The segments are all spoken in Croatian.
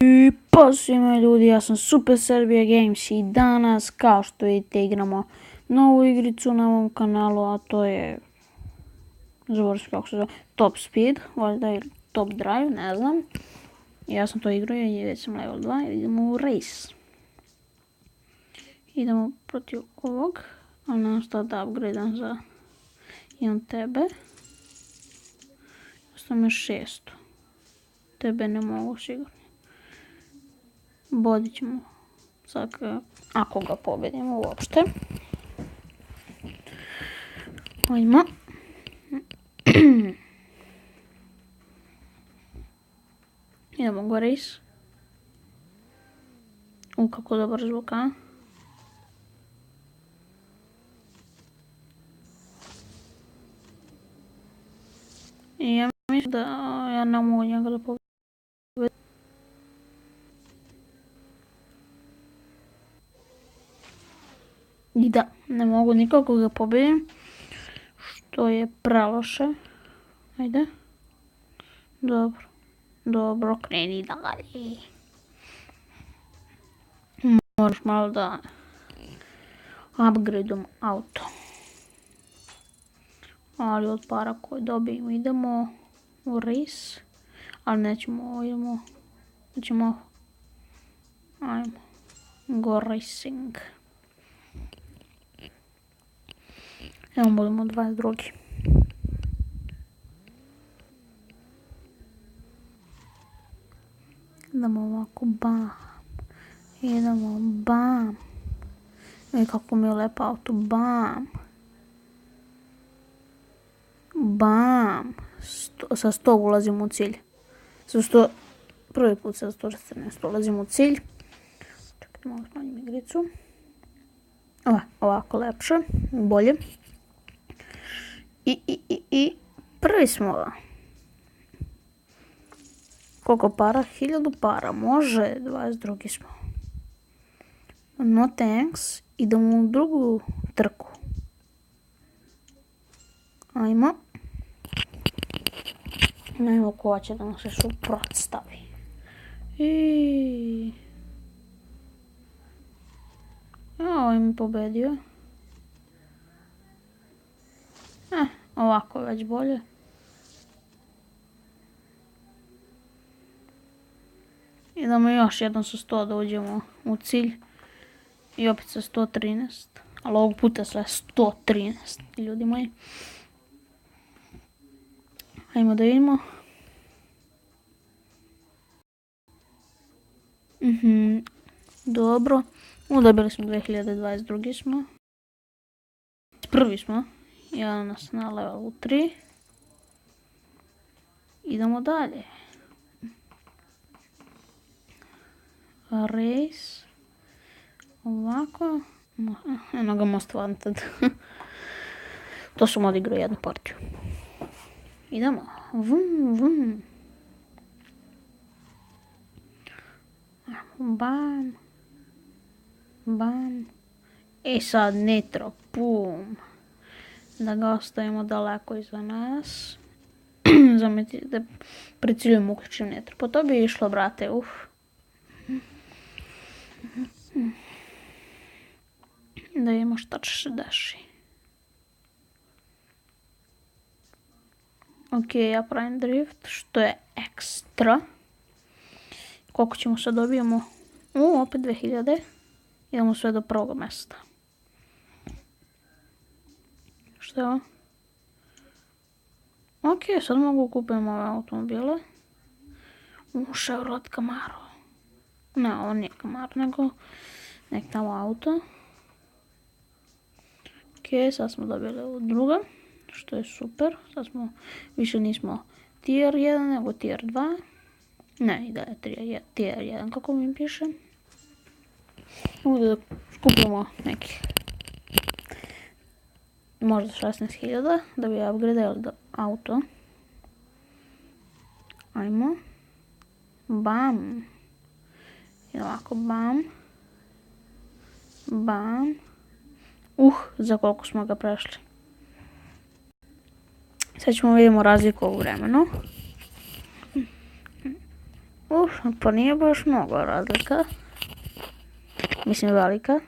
I pozdrav svima ljudi, ja sam Super Serbia Games i danas, kao što vidite, igramo novu igricu na ovom kanalu, a to je, zaboravim se kako se zove, Top Speed, valjda ili Top Drive, ne znam. Ja sam to igrao i već sam level 2 i idemo u race. Idemo protiv ovog, ali nemam šta da upgradeam za, imam tebe. Sam još 600, tebe ne mogu sigurno. Bodit ćemo sad ako ga pobedimo uopšte. Ajmo. Idemo go race. Kako dobar zvuk, a? I ja mislim da ja ne mogu njega da pobedim. I da, ne mogu nikako ga pobedim, što je praloše. Ajde. Dobro, kreni dalje. Moraš malo da upgradeom auto. Ali od para koje dobijemo idemo u race. Ali nećemo, ajmo, go racing. Evo budemo 22. Idemo ovako, bam. Idemo, bam. I kako mi je lepo auto, bam. Bam. Sa 100 ulazimo u cilj. Sa 100, prvi put sa 114 ulazimo u cilj. Čekajte, malo smanjim igricu. Ovako lepše, bolje. I prvi smo. Koliko para? 1000 para, može, 22 smo. No thanks, idemo u drugu trku. Ajmo. Ajmo ko će da nam se suprotstavi. Ovo mi pobedio. Ovako već bolje. Idemo još jednom sa 100 da uđemo u cilj. I opet sa 113. Ali ovog puta sve 113, ljudi moji. Ajmo da vidimo. Dobro. Dobili smo 2022 smo. Prvi smo. Ja nas na levelu 3. Idemo dalje. Race. Ovako. Eno ga Most Wanted. To sam odigrao jednu partiju. Idemo. Vum. Bam. Bam. I sad nitro. Pum. Da ga ostavimo daleko iza nas. Zamislite, pred ciljom uključim nitro. Pa to bi išlo, brate, Da vidimo šta će se deši. Ok, ja pravim drift, što je ekstra. Koliko ćemo sad dobijemo? Opet 2000. Idemo sve do prvog mjesta. Što je ovo? Ok, sad mogu kupiti ove automobile. Chevrolet Camaro. Ne, ovo nije Camaro, nego nek tamo auto. Ok, sad smo dobili ovo drugo, što je super. Sad smo, više nismo tier 1, nego tier 2. Ne, i da je tier 1, kako mi piše. Ovdje da kupimo neki, možda 16.000, da bi upgradeali auto. Ajmo. Bam. I ovako, bam. Bam. Za koliko smo ga prešli. Sad ćemo vidimo razliku u vremenu. Pa nije baš mnogo razlika. Mislim velika.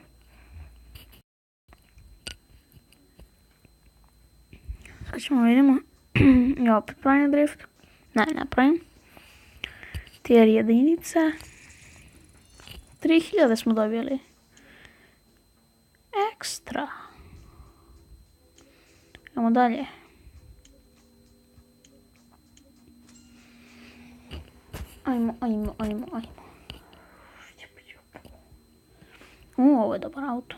Sad ćemo vidimo. Ja opet pravim drift. Ne pravim. Tier jedinica. 3000 smo dobili. Ekstra. Idemo dalje. Ajmo. Ovo je dobar auto.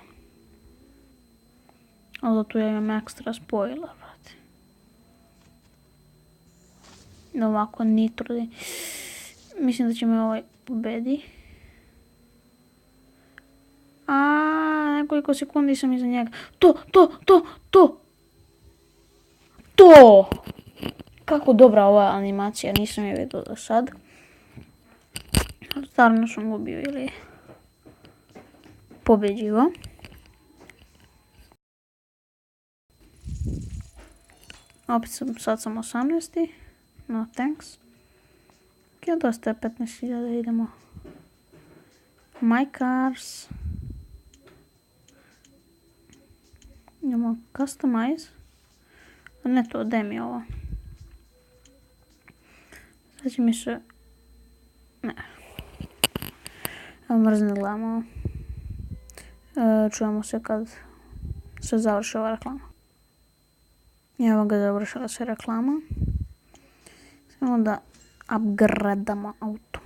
Ali tu ja imam ekstra spoiler, brate. Ovako nitro. Mislim da će me ovaj pobedi. Nekoliko sekundi sam iza njega. To! Kako dobra ova animacija, nisam je vidio do sad. Stvarno sam gubio ili pobeđivo. Opet sad sam 18. No thanks. Ok, dosta je 15.000, idemo. My cars. Idemo customize. Ne to, daj mi ovo. Sad će mi se... Ne. Evo mrzne gledamo. Čujemo se kad se završi ova reklama. Evo ga završila se reklama. Samo da upgradamo auto.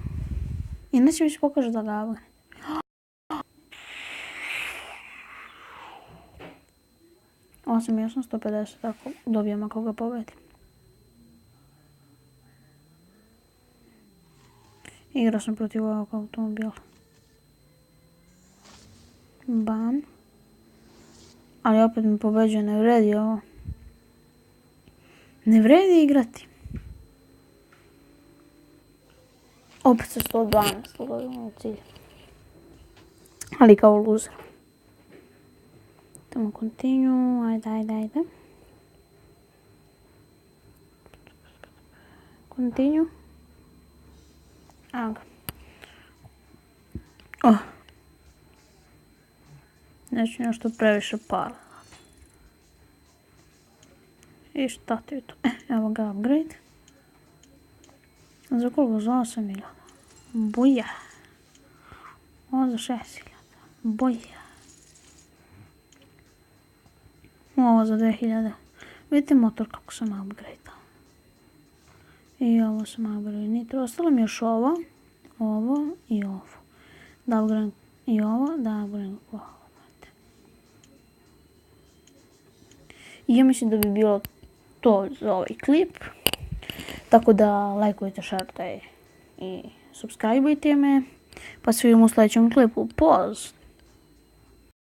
I neće mi se pokaže da ga upgrade. Osam i 150 ako dobijemo ako ga pobedi. Igrao sam protiv ovog automobila. Bam. Ali opet mi pobeđuje, ne vredi ovo. Ne vredi igrati. Opet se 112 ulovimo u cilj. Ali kao loser. Idemo continue, ajde. Continue. Evo ga. Neću nešto previše para. I šta ti je to? Evo ga upgrade. Za koliko? Za 8.000. Buja. Ovo za 6.000. Buja. Ovo za 2.000. Vidite motor kako sam upgrade. I ovo sam upgrade nitro. Ostalo mi još ovo. Ovo i ovo. Da upgrade i ovo. Da upgrade ovo. I ja mislim da bi bilo to za ovaj klip. Tako da lajkujte, šertajte i subscribeujte me. Pa se vidimo u sljedećem klipu. Poz!